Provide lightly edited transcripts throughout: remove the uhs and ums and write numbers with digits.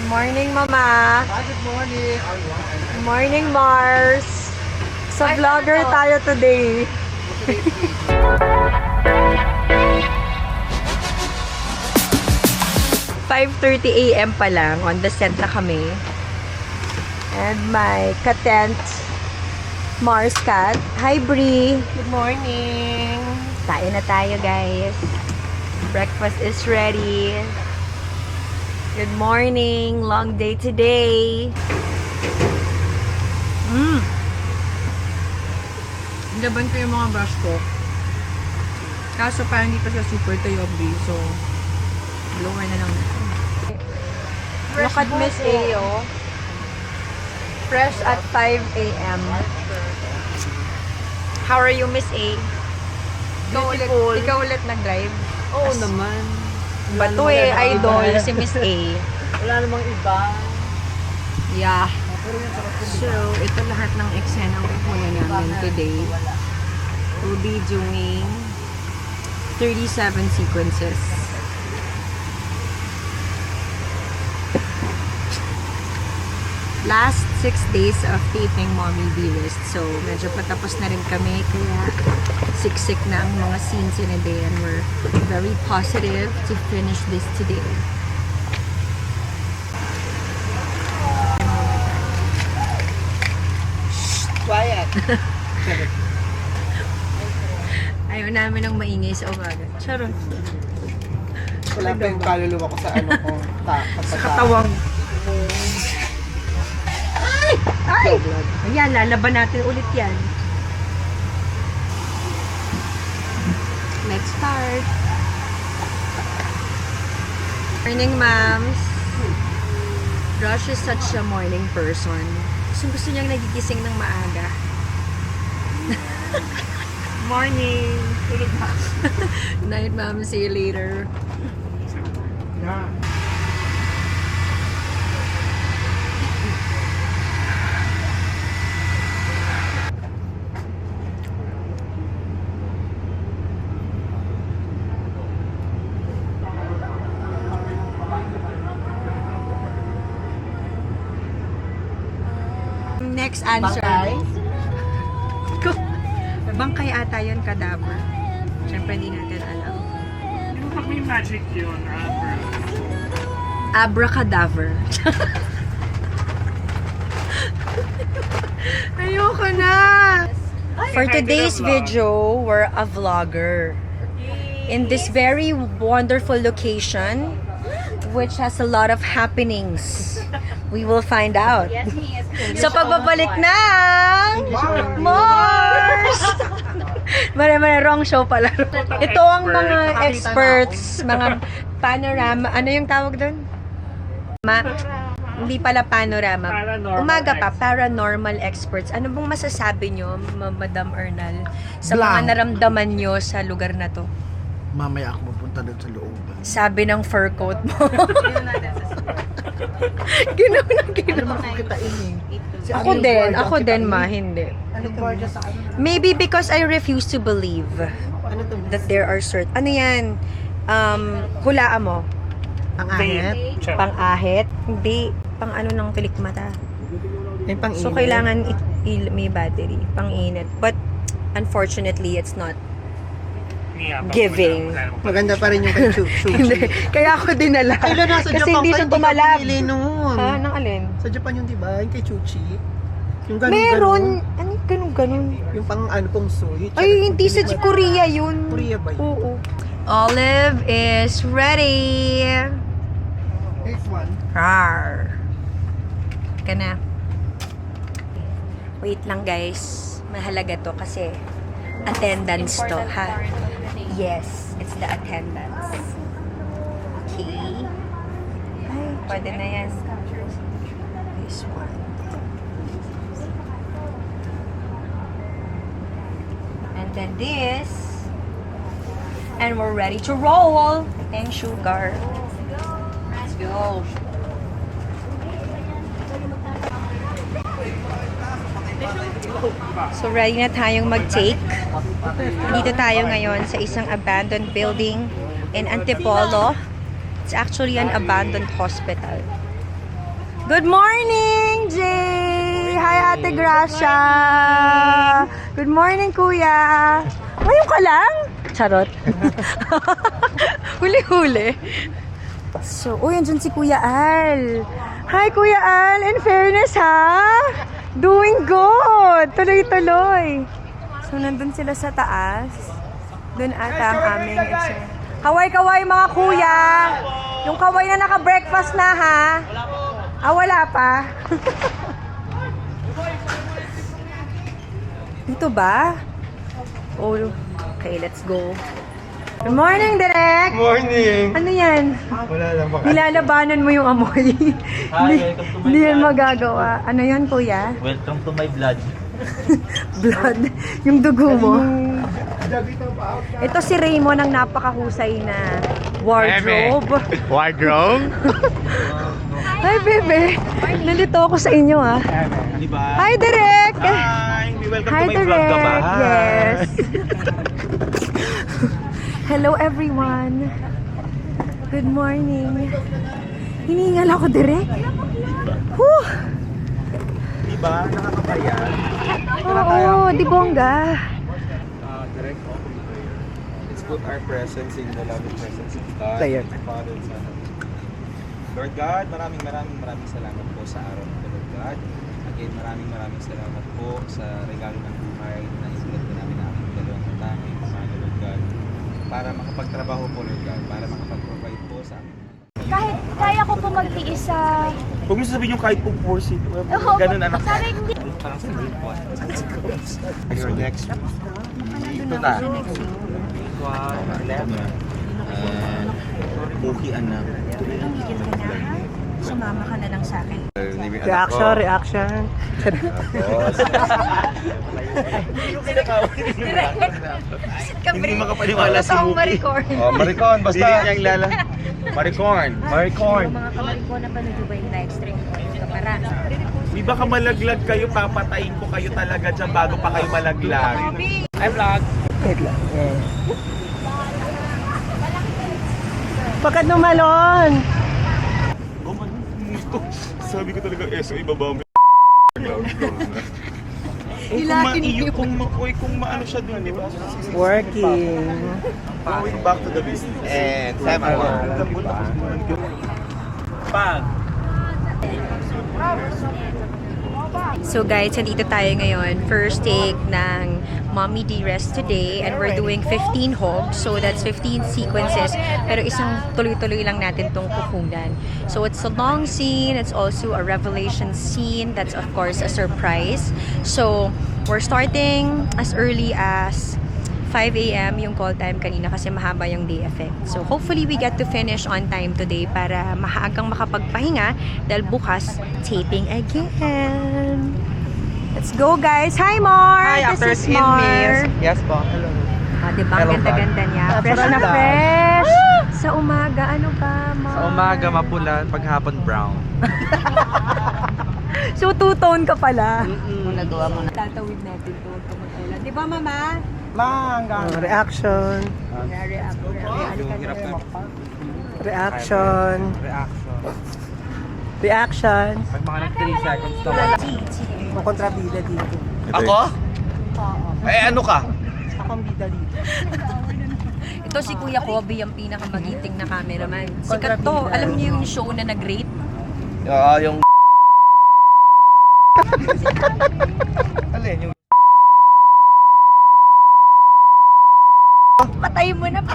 Morning, Mama. Good morning. Morning, Mars. Sa vlogger tayo today. 5:30 AM pa lang. On the set na kami. And my katent, Mars cat. Hi, Bree. Good morning. Kain na tayo, guys. Breakfast is ready. Good morning. Long day today. Laban ko yung mga brush ko. Kaso parang hindi pa siya super tuyobi. So, blower na lang natin. Look at Miss A, oh. Fresh at 5 AM. How are you, Miss A? Beautiful. Ikaw ulit nag-drive? Oo naman. Bato eh, idol, si Miss A. Wala namang iba. Yeah. So, ito lahat ng eksena ang kukunin namin today. We'll be doing 37 sequences. Last 6 days of taping Mommy Dearest. So, medyo patapos na rin kami. Kaya, siksik na ang mga scenes in a day. And we're very positive to finish this today. Quiet. Ayaw namin ng maingay sa umaga. Charot. Wala pa yung kaluluwa ko sa ano ko. Sa katawang. Ay! Ayan, lalaban natin ulit yan. Let's start. Morning, moms. Josh is such a morning person. Gusto niyang nagigising ng maaga. Morning. Night, mom. See you later. Yeah. Next answer. Bangkay ata yun, cadaver. Siyempre, hindi natin alam. Yung pag may magic yun, Abracadaver. Ayoko na! For today's video, we're a vlogger. In this very wonderful location, which has a lot of happenings. We will find out. So, pagbabalik na Mars! Mare, wrong show pala. Ito ang mga experts, mga panorama. Ano yung tawag doon? Hindi pala panorama. Umaga pa, paranormal experts. Ano bang masasabi nyo, Madam Ernal, sa mga naramdaman nyo sa lugar na to? Mamaya ako mapunta doon sa looban. Sabi ng fur coat mo. Ginaw na ginaw. Ano mo kita ini? Ako din, ma, hindi. Ano gorgeous sa ano? Maybe because I refuse to believe Ano to? that there are certain... Ano yan? Hulaan mo. Ang ahit? Pang-ahit? Hindi. Pang ano ng tilikmata. Yung pang So, kailangan may battery. Pang-init. But, unfortunately, it's not giving. Maganda pa rin yung kay Chuchi. Hindi. Kaya ako dinala. Kailan nasa Kasi Japan hindi ka, siya hindi ka tumalab. pinili nun. Ha? Nang alin? Sa Japan yung diba? Yung kay Chuchi. Yung ganun, Meron. Ano yung ganun? Yung pang ano pong suit. Ay, hindi sa Korea yun. Korea ba yun? Oo. Olive is ready. Here's one. Rar. Ka na. Wait lang, guys. Mahalaga to kasi attendance to, ha? Yes, it's the attendance. Okay. Ay, pwede na yan. This one. And then this. And we're ready to roll. And sugar. Let's go. So, ready na tayong mag-take. Dito tayo ngayon sa isang abandoned building in Antipolo. It's actually an abandoned hospital. Good morning, Jay! Hi, Ate Gracia! Good morning, Kuya! Ngayon ka lang? Charot. Huli-huli. So, andyan si Kuya Al. Hi, Kuya Al! In fairness, ha? Doing good! Tuloy-tuloy. So, nandun sila sa taas. Doon ata ang aming kaway-kaway, mga kuya! Yung kaway na naka-breakfast na, ha? Wala pa? Dito ba? Okay, let's go. Good morning, Direk! Morning! Ano yan? Wala lang baka. Nilalabanan mo yung amoy. Hindi yan magagawa. Ano yan, kuya? Welcome to my vlog. Blood. Yung dugo mo. Ito si Raymond ang napakahusay na wardrobe. Wardrobe? Hi, bebe. Nandito ako sa inyo, ah. Diba? Hi, Direk! Hi! Welcome Hi, to my vlog ka ba? Direk! Yes. Hello, everyone. Good morning. Hiningal ako, Direk. Whew! Diba? Nakakabayan. Oo, di bongga. Direct. Let's put our presence in the loving presence of God. Player. Father and Son. Lord God, maraming salamat po sa araw na ito, Lord God. Again, maraming salamat po sa regalo ng buhay na isulat ko namin ang aming dalawang matangay, Lord God. Para makapagtrabaho po, Lord God. Para makapag-provide po sa amin. Kahit kaya ko po magtiis sa... Huwag mo sasabihin yung kahit po force it. Oo, Ganun anak. sabi hindi. Parang sa main point. Your next. Ito na. Cookie anak. Tumigil ka na, ha? Sumama ka na lang sa akin. Reaction. Hindi makapaniwala si Muki. Oh, Maricon, basta. Hindi niyang lala. Maricorn. Mga kamari ko na panood ba yung live stream ko? Para. Di ba kamalaglag kayo, papatayin ko kayo talaga dyan bago pa kayo malaglag. I'm vlog. Bakit numalon? Sabi ko talaga, SO, ibaba mo. Hilatin Kung maano siya dun, di ba? Working. Going back to the business. And Sam, Pag. So guys, nandito tayo ngayon. First take ng Mommy Dearest today and we're doing 15 hogs. So that's 15 sequences. Pero isang tuloy-tuloy lang natin tong kukunan. So it's a long scene. It's also a revelation scene. That's of course a surprise. So we're starting as early as 5 a.m. yung call time kanina kasi mahaba yung day effect. So hopefully we get to finish on time today para maagang makapagpahinga dahil bukas taping again. Let's go guys! Hi Mar! This is Mar. Yes po. Hello. Diba? Ang Hello, ganda-ganda niya. Mar. Fresh na Natural fresh! Sa umaga, ano ba Mar? Sa umaga mapula, paghapon brown. So two-tone ka pala. Nagawa mo na. Tatawid natin to. Di ba mama? Reaction. Reaction. Reaction. Pag mga nag 3 seconds to. Kontrabida dito. Ako? Eh, ano ka? Akong bida dito. Ito si Kuya Kobe, yung pinakamagiting na cameraman. Sikat to. Alam niyo yung show na nag-rate? Yung... Alin yung... Patay mo na pa.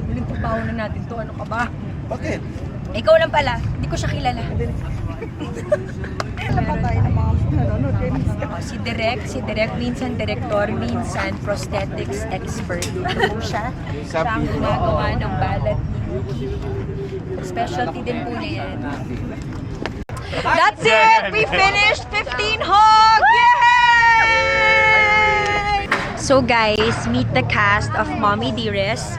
Huling pabaho na natin to. Ano ka ba? Bakit? Ikaw lang pala. Hindi ko siya kilala. Si Direk, minsan director, minsan prosthetics expert. Ito po siya. Siya ang gumagawa ng balat ni specialty din po niya yan. That's it! We finished 15 hog! Yay! So guys, meet the cast of Mommy Dearest.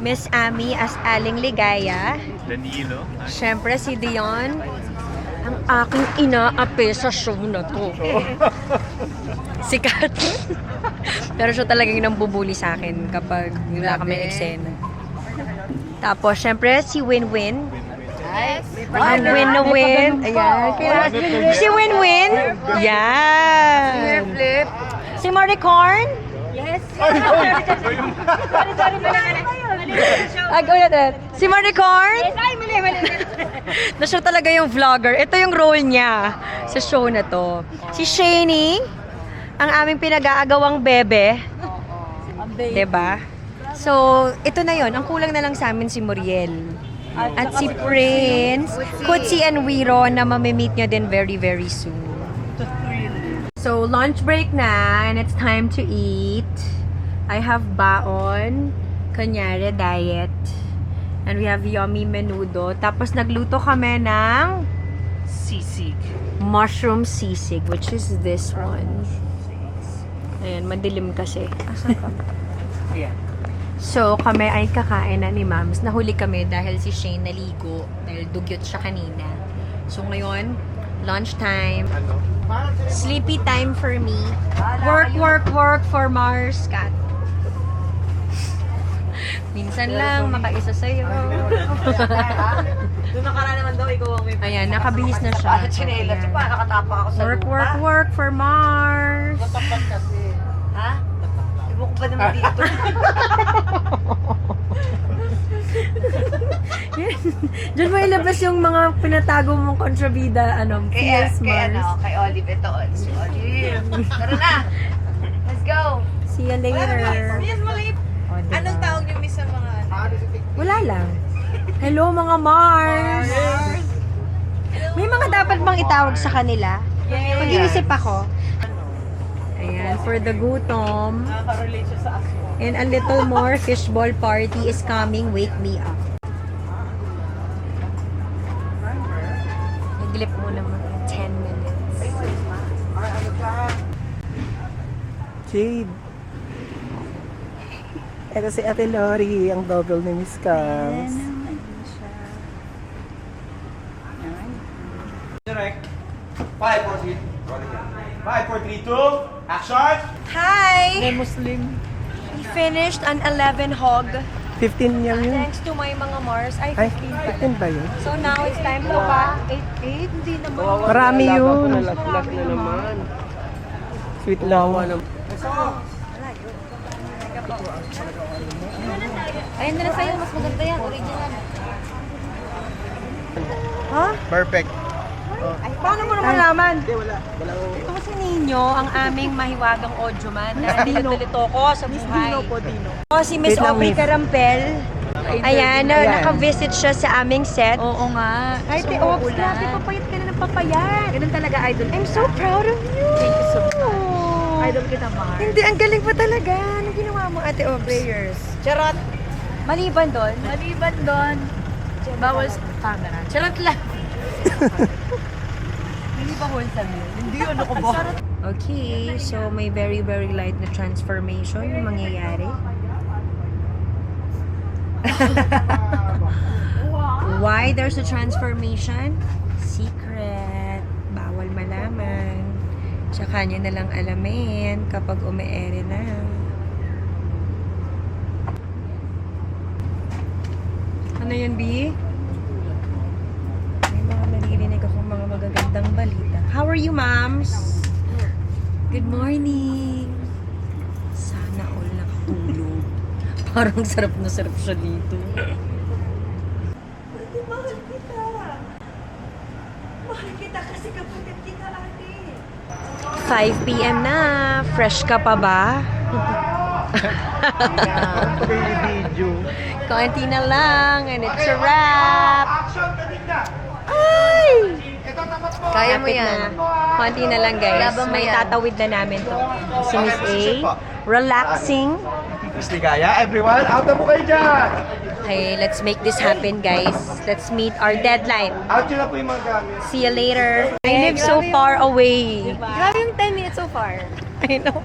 Miss Amy as Aling Ligaya. Danilo. Siyempre si Dion, ang aking inaapi sa show na to. Sikat. Pero siya talagang nambubuli sa akin kapag wala kami eksena. Tapos, siyempre si Winwin Ang win-win. Ayan. Si Win-Win. Yan. Si Maricorn. Yes. Ulit. Si Maricorn. Ay, mali. Na-show talaga yung vlogger. Ito yung role niya sa show na to. Si Shani, ang aming pinag-aagawang bebe. Diba? So, ito na yon. Ang kulang na lang sa amin si Muriel. At si Prince, Kutsi and Wiro na mamimit nyo din very, very soon. So, lunch break na and it's time to eat. I have baon, kunyari diet. And we have yummy menudo. Tapos nagluto kami ng Sisig. mushroom sisig, which is this one. Ayan, madilim kasi. Asan ka? Ayan. So, kami ay kakain na ni Mams. Nahuli kami dahil si Shane naligo. Dahil dugyot siya kanina. So, ngayon, lunchtime. Sleepy time for me. Work for Mars. Cat. Minsan lang, makaisa sa'yo. Doon nakaraan naman daw, ikaw ang may Ayan, nakabihis na siya. chinelas. Ayan. Nakatapak ako sa Work for Mars. Tapat kasi. Ha? Ibo ko ba naman dito? Diyan mo ilabas yung mga pinatago mong kontrabida, PS Mars. Kay Olive ito. Olive. Tara na. Let's go. See you later. O, diba? Anong tawag niyo sa mga Wala lang. Hello mga Mars! May mga dapat bang itawag sa kanila? Mag-iisip ako. Ayan, for the gutom. Nakaka-relate siya sa aso. And a little more fishball party is coming. Wake me up. Naglip mo naman 10 minutes. Jade. Ito si Ate Lori, ang double ni Miss Cams. Direct. 5, 4, 3. 5, 4, 3, 2. Action! Hi! Muslim. We finished an 11 hog. 15 yan yun. Thanks to my mga Mars. Ay, Ay, 15 pa. 15 ba yun? So now it's time to pa. 8? Hindi naman. Marami yun. Marami naman. Sweet lang. Ayun na lang sa'yo, mas maganda yan, original. Ha? Perfect. Paano mo naman naman? Ito kasi ninyo, ang aming mahiwagang audioman na nilito ko sa buhay. O, si Miss Wait lang, Aubrey Miss. Carampel. Ayan, naka-visit siya sa aming set. Oo nga. Ay, Te Ops, grabe, papayat ka na ng papayat. Ganun talaga, idol. I'm so proud of you. Thank you so much. Idol kita, Mar. Hindi, ang galing pa talaga. Ano ginawa mo, Ate Ops? Prayers. Charot. Maliban doon. Maliban doon, bawal sa camera. Charot lang. Hindi pa wholesome yun. Hindi yun, ako ba? Okay, so may very, very light na transformation na mangyayari. Why there's a transformation? Secret. Bawal malaman. Tsaka nyo na lang alamin kapag umi-ere na. Ano yun, B? May mga naririnig akong mga magagandang balita. How are you, moms? Good morning. Sana all nakatulog. Parang sarap na sarap siya dito. Mahal kita kasi kapatid kita, ate. 5 p.m. na. Fresh ka pa ba? Video. Konti na lang and it's a wrap. Ay! Kaya mo Lapit yan. na. Konti na lang, guys. Laban mo May yan. tatawid na namin to. Si Miss A. Relaxing. Miss Ligaya, everyone, out na po kayo dyan! Okay, let's make this happen, guys. Let's meet our deadline. Out nyo na po yung mga gamit. See you later. I live so far away. Grabe yung 10 minutes so far. I know.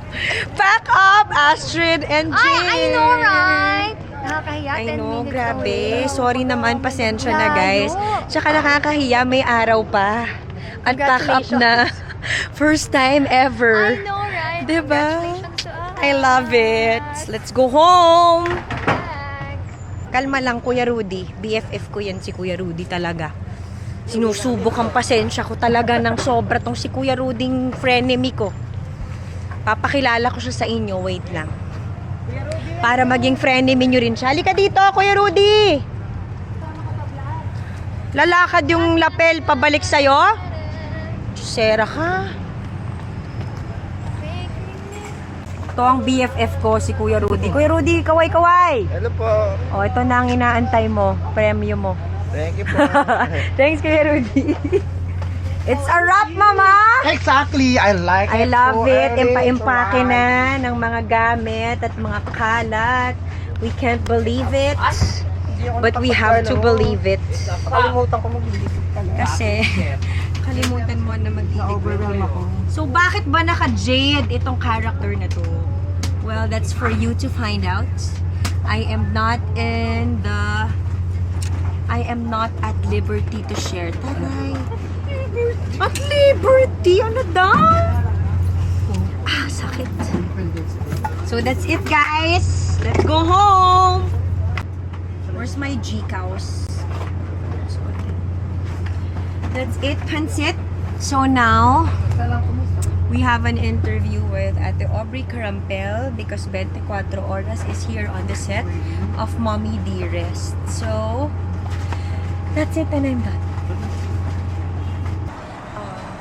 Pack up, Astrid and Jane. I know, right? Nakakahiya, 10 I know, minutes grabe. away. Sorry naman, pasensya na, Layo. guys. Tsaka nakakahiya, may araw pa. At pack up na. First time ever. I know, right? Diba? Congratulations to us. I love it. Let's go home. Thanks. Kalma lang, Kuya Rudy. BFF ko yan si Kuya Rudy talaga. Sinusubok ang pasensya ko talaga ng sobra tong si Kuya Rudy frenemy ko. Papakilala ko siya sa inyo. Wait lang. Para maging frenemy nyo rin siya. Halika dito, Kuya Rudy! Lalakad yung lapel pabalik sa'yo? Sera ka. Ito ang BFF ko, si Kuya Rudy. Kuya Rudy, kaway-kaway! Hello po. O, ito na ang inaantay mo. Premyo mo. Thank you po. Thanks, Kuya Rudy. It's a wrap, Mama! Exactly. I like I it. love so it. early, Impa-impake so na ng mga gamit at mga kalat. We can't believe it. But we have to believe it. Nakalimutan ko mag-believe talaga. Kasi, kalimutan mo na mag-overwhelm ako. So, bakit ba naka-jade itong character na to? Well, that's for you to find out. I am not at liberty to share. Taray. At liberty? Ano daw? Ah, sakit. So, that's it, guys. Let's go home. Where's my G-cows? That's it, Pansit. So now, we have an interview with Ate Aubrey Carampel because 24 Oras is here on the set of Mommy Dearest. So, that's it and I'm done.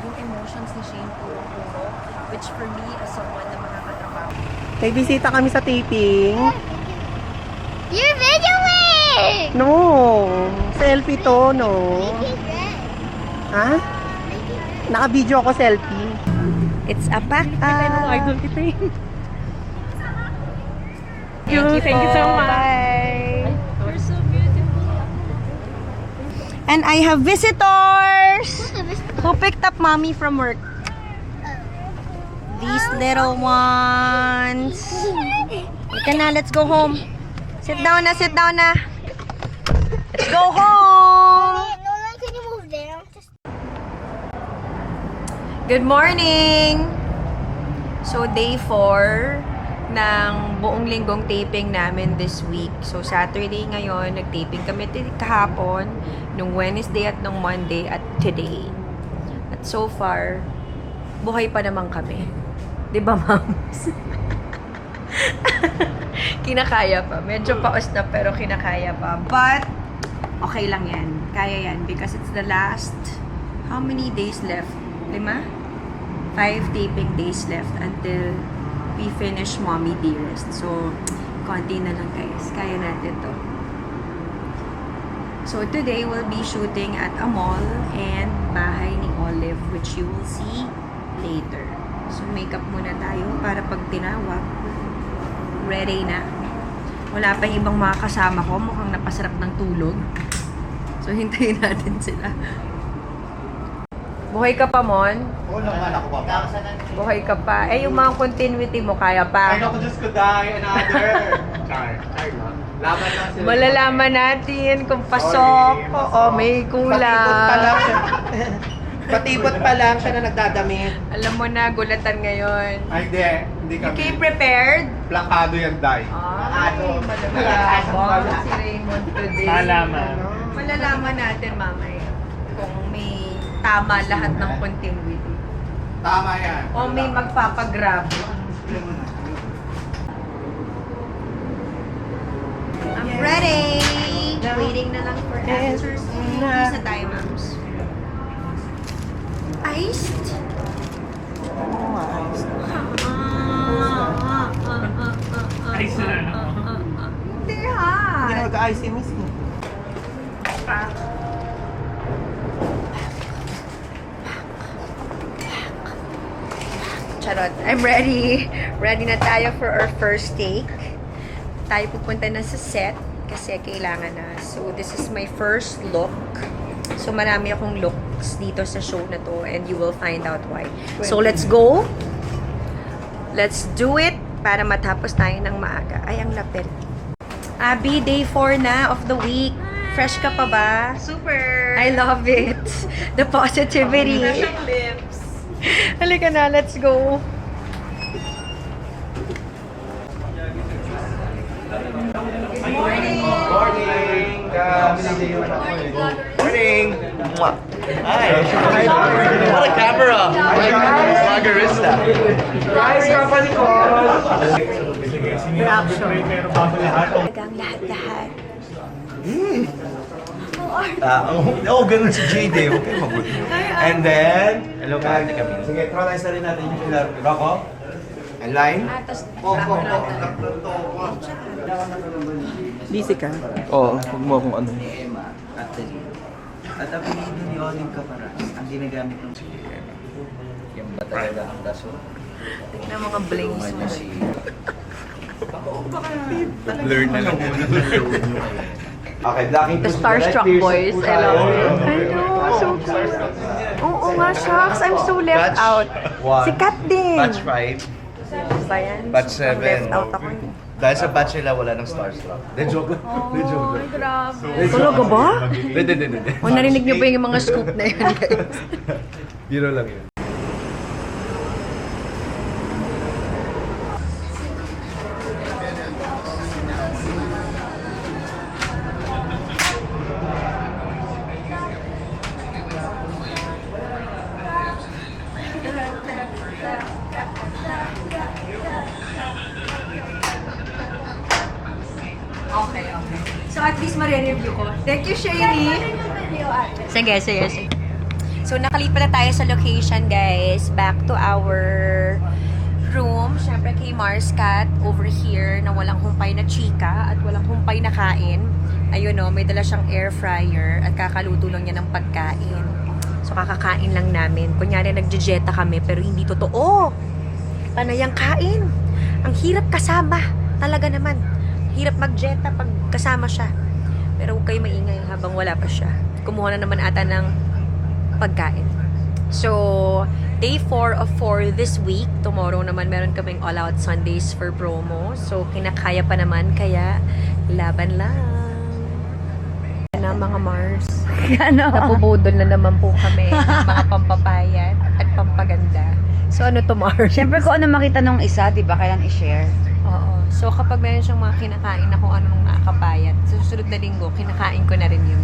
Yung emotions ni Shane puro-puro, which for me as someone na makakatrabaho. May bisita kami sa taping. You're videoing! No. Selfie to, no. Ha? Naka-video ako selfie. It's a pack Idol kita eh. Thank you so much. Bye. You're so beautiful. And I have visitors who picked up Mommy from work. These little ones. Ika na, let's go home. Sit down na, sit down na. Let's go home. Nolan, can you move there? Good morning! So, day 4 ng buong linggong taping namin this week. So, Saturday ngayon, nag-taping kami kahapon, nung Wednesday at nung Monday at today. At so far, buhay pa naman kami. Di ba, moms? Kinakaya pa. Medyo paos na pero kinakaya pa. But, okay lang yan. Kaya yan because it's the last, how many days left? 5 taping days left until we finish Mommy Dearest. So, konti na lang guys. Kaya natin to. So, today we'll be shooting at a mall and bahay ni Olive, which you will see later. So, makeup muna tayo para pag tinawag, ready na. Wala pa yung ibang mga kasama ko. Mukhang napasarap ng tulog. So, hintayin natin sila. Buhay ka pa, Mon? Oo naman, ako pa. Buhay ka pa. Eh, yung mga continuity mo, kaya pa. Ay, naku, Diyos ko, die another. Char lang. Laban lang sila. Malalaman natin kung pasok o may Patipot pa lang kulang. siya. Patipot pa lang siya na nagdadamit. Alam mo na, gulatan ngayon. Ay, hindi You kami. came prepared? Plakado yan, die. Ay, malalaman si Raymond today. Malaman. Malalaman natin mamaya kung may tama lahat ng continuity. Tama yan. O may magpapagrab. I'm ready! Waiting na lang for answers. Isa tayo, moms. Iced? Ice na lang ako. Hindi hot. Hindi na mag-ice si Miss mo. Charot. I'm ready. Ready na tayo for our first take. Tayo pupunta na sa set kasi kailangan na. So, this is my first look. So, marami akong looks dito sa show na to and you will find out why. So, let's go. Let's do it para matapos tayo ng maaga. Ay, ang lapel. Abby, day 4 na of the week. Fresh ka pa ba? Super. I love it. The positivity. lips. Halika na, let's go. Good morning. Morning! Hi! What a camera! Margarista! Guys, company ko! Talagang lahat-lahat. Ganun si JD. Huwag kayo mabuti. And then, hello ka, Ate Camille. Sige, try na rin natin yung pilar. Rocco? And line? Busy ka? Oo, huwag mo akong ano. At apelido ni Oling Caparas, ang ginagamit ng yung ba talaga ang daso? Tignan mga blings mo. Learn na lang muna. Okay, blocking The Starstruck Boys. I love it. I know. So cute. Oo nga, shucks. I'm so left out. Si Kat din. Batch 5. Ba yan? Batch Sobrang 7. Left out ako. Dahil sa batch nila, wala ng Starstruck. Then joke lang. Then joke lang. Talaga ba? Hindi. O narinig niyo ba yung mga scoop na yun, guys? Biro lang yun. Okay. So at least marireview ko. Thank you, Shaylee. Sige. So nakalipat na tayo sa location, guys. Back to our room. Siyempre kay Mars Cat over here na walang humpay na chika at walang humpay na kain. Ayun o, may dala siyang air fryer at kakaluto lang niya ng pagkain. So kakakain lang namin. Kunyari nagjejeta kami pero hindi totoo. Panayang kain. Ang hirap kasama. Talaga naman. Hirap magjeta pag kasama siya. Pero huwag kayo maingay habang wala pa siya. Kumuha na naman ata ng pagkain. So, day 4 of 4 this week. Tomorrow naman meron kaming All Out Sundays for promo. So, kinakaya pa naman. Kaya, laban lang. Yan na mga Mars. Napubudol na naman po kami ng mga pampapayat at pampaganda. So, ano to, Mars? Siyempre kung ano makita nung isa, di ba, kailangan i-share. Oo. So, kapag meron siyang mga kinakain na kung anong nakakapayat, sa susunod na linggo, kinakain ko na rin yun.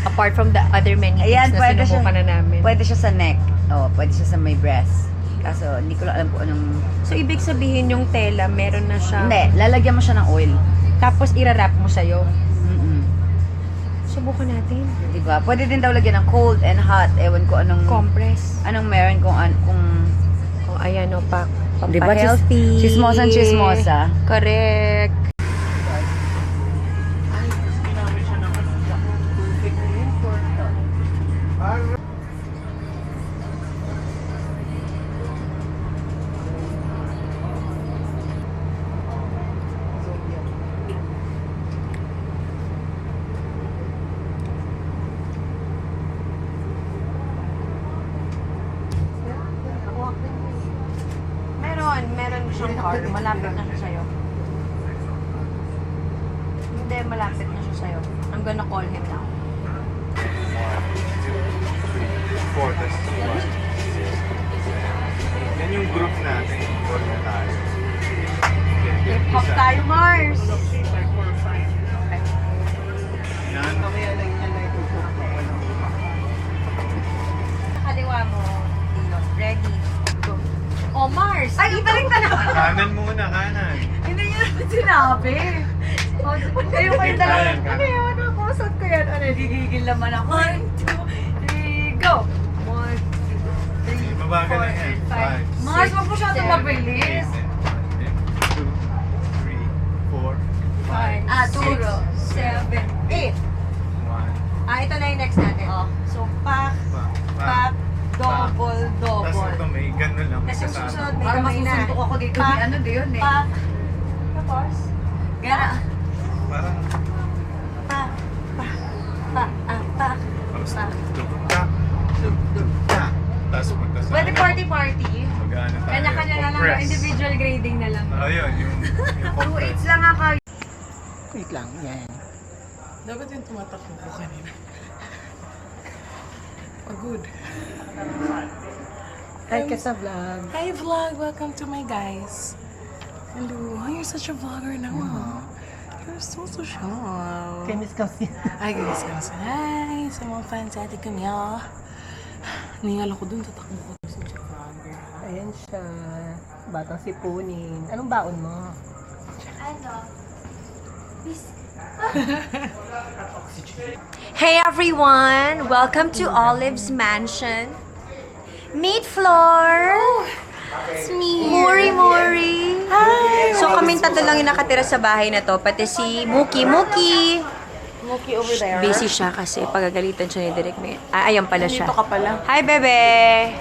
Apart from the other many Ayan, things na pwede sinubukan na namin. Pwede siya sa neck. Oo, pwede siya sa may breast. Kaso, hindi ko lang alam kung anong... So, ibig sabihin yung tela, meron na siya. Hindi, lalagyan mo siya ng oil. Tapos, irarap mo sa'yo. Mm-mm. Subukan natin. Di ba? Pwede din daw lagyan ng cold and hot. Ewan ko anong... Compress. Anong meron kung... Oh, ayan o, Di ba? Pampa-healthy. Chismosa. Correct. Meron siyang card. Malapit na siya sa'yo. Hindi, malapit na siya sa'yo. I'm gonna call him now. 4, that's 1. Yan yung group natin. Call na tayo. Hip hop tayo, Mars! Yan. Kaliwa mo, Tilo. Ready. Go. Oh, Mars! Ay, ibalik ka na! Kanan muna, kanan. Hindi niya naman sinabi. Kayo kayo talaga. Ano yun? Ako, saan ko yan? Ano, gigigil naman ako. 1, 2, 3, go! 1, 2, 3, Mabagal lang yan. 5. Mars, wag mo siya ito mabilis. 2, 3, 4, 5, 2, 7, 8. 1. Ito na yung next natin. So, pack, double. Tapos ito may gano'n lang. Tapos yung susunod, may Para kamay na. masusuntok ako dito. Pack, Ano din yun eh. pack. Tapos, gana. Parang, Pack. tapos, dugta. Tapos punta sa... Pwede party. Mag-ano tayo. Kanya-kanya na lang. Compress. Individual grading na lang. Ayun, yung compress. 2-8 lang ako. Wait lang, yan. Dapat yung tumatakbo ko kanina. Pagod. Hi ka sa vlog. Hi vlog! Welcome to my guys. Hello. Oh, you're such a vlogger now. You're so social. Kay Miss Kasi. Ay, guys, guys. Hi, sa mga fans sa ating kanya. Ningal ako dun, tatakbo ko sa Japan. Ayan siya. Batang sipunin. Anong baon mo? Hey everyone! Welcome to Olive's Mansion. Meet Flor! It's me. Mori! Hi! So kaming tatlo lang yung nakatira sa bahay na to, pati si Muki. Mookie over there. Busy siya kasi pagagalitan siya ni Direk May. Ayan pala siya. Dito ka pala. Hi, bebe!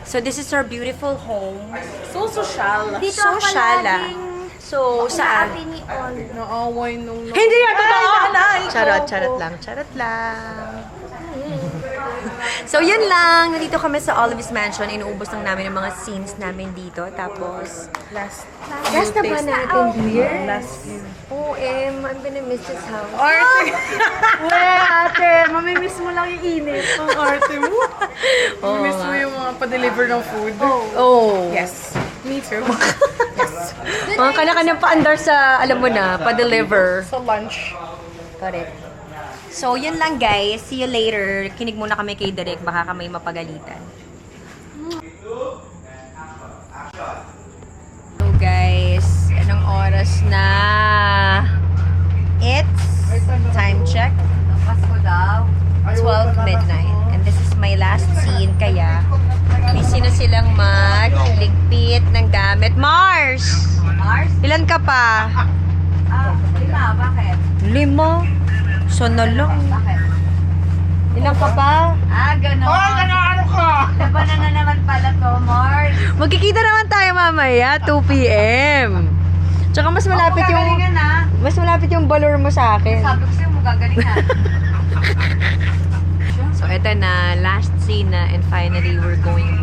So this is our beautiful home. So social. Dito So ako shala. laging So, saan? sabi ni On. Naaway nung... Hindi yan totoo! Charot lang. So, yun lang. Nandito kami sa Olive's Mansion. Inuubos lang namin ang mga scenes namin dito. Tapos, Last na ba natin here? Last year. OM, I'm gonna miss this house. Arte! Ate, mamimiss mo lang yung init. Ang arte mo. Mamimiss mo yung mga pa-deliver ng food. Oh. Yes. Me too. Mga kanya-kanyang paandar sa, alam mo na, pa-deliver. Sa lunch. Correct. So, yun lang guys. See you later. Kinig muna kami kay Direk. Baka kami mapagalitan. So guys, anong oras na? It's time check. Pasko daw. 12 midnight. And this is my last scene. Kaya, busy na silang magligpit ng gamit. Mars! Mars? Ilan ka pa? 5. Bakit? 5. So na lang. Bakit? Ilan ka pa? Ganon. Ano ka? Labanan na naman pala to, Mars. Magkikita naman tayo mamaya, 2 p.m. Tsaka mas malapit Gagalingan na. yung balor mo sa akin. Sabi ko sa'yo, magagalingan. So, eto na, last scene na, and finally, we're going